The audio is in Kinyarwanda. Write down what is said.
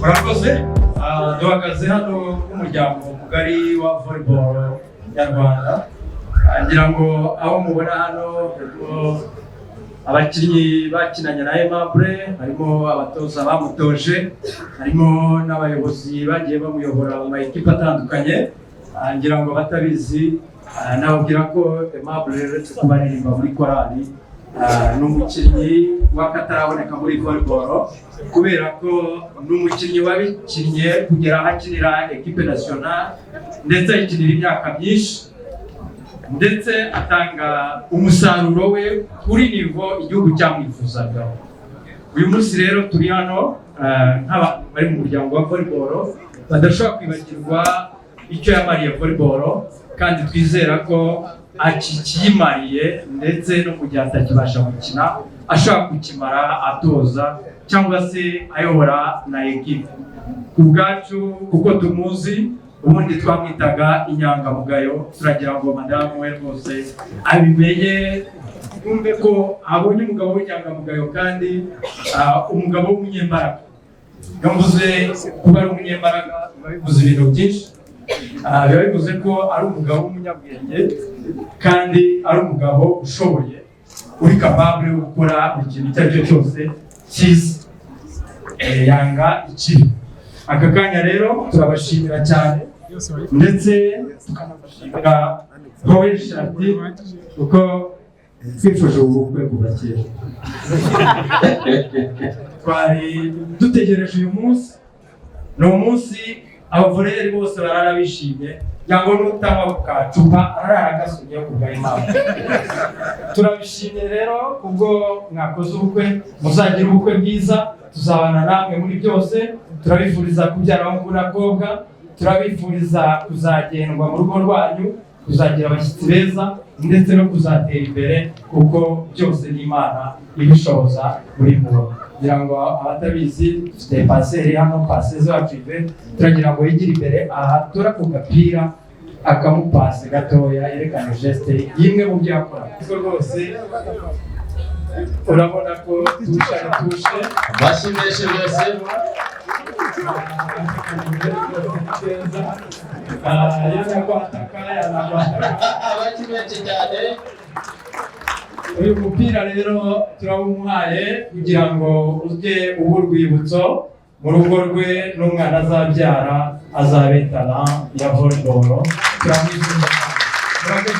murakoze duhagaze hano nk'umuryango mugari wa volleyball nyarwanda. Ngira ngo aho mubona hano abakinnyi bakinanye na Aimable, harimo abatoza bamutoje, harimo n'abayobozi bagiye bamuyobora mu makipe atandukanye. Ngira ngo batabizi nababwira ko Aimable uretse kuba aririmba muri korali n'umukinnyi w'akataraboneka muri volleyball, kubera ko n'umukinnyi wabikinnye kugera ahakinira equipe nationale ndetse ayikinira imyaka myinshi, ndetse atanga umusaruro we kuri nivo igihugu cyamwifuzaga. Uyu munsi rero turi hano nk'abantu bari mu muryango wa volleyball badashobora kwibagirwa icyo yamariye volleyball, kandi twizera ko akikimariye ndetse no mu gihe atakibasha gukina ashobora kukimara atoza cyangwa se ayobora na equipe. Ku bwacu kuko tumuzi, ubundi twamwitaga inyangamugayo, turagira ngo madamu we rwose abimenye, yumve ko abonye umugabo w'inyangamugayo kandi umugabo w'umunyembaraga. Yavuze kuba ari umunyembaraga bivuze ibintu byinshi, biba bivuze ko ari umugabo w'umunyabwenge kandi ari umugabo ushoboye, uri capable yo gukora ikintu icyo ari cyo cyose cyiza, yanga ikibi. Aka kanya rero turabashimira cyane, ndetse tukanabashimira wowe Shadi kuko twifuje ubukwe kuva kera. Twari dutegereje uyu munsi, ni umunsi abavoleri bose barara bishimye, cyangwa n'utanywa kacupa arara agasumye kubwa Imana. Turabishimye rero kubwo mwakoze ubukwe, muzagira ubukwe bwiza, tuzabana namwe muri byose. Turabifuriza kubyara abahungu n'abakobwa, turabifuriza kuzagendwa mu rugo rwanyu, kuzagira abashyitsi beza, ndetse no kuzatera imbere, kuko byose ni Imana ibishoboza muri mwe. Kugira ngo abatabizi, dufite paseri hano, pasezi wacu Ive, turagira ngo yigire imbere aha tora ku gapira akamupase gatoya yerekana geste y'imwe mu byo yakora. Kuko rwose urabona ko tushe bashimishe byose abakimenshi cyane. Uyu mupira rero turawumuhaye kugira ngo ujye uba urwibutso mu rugo rwe, n'umwana azabyara azabe talent ya volleyball. Turamwishimiye cyane.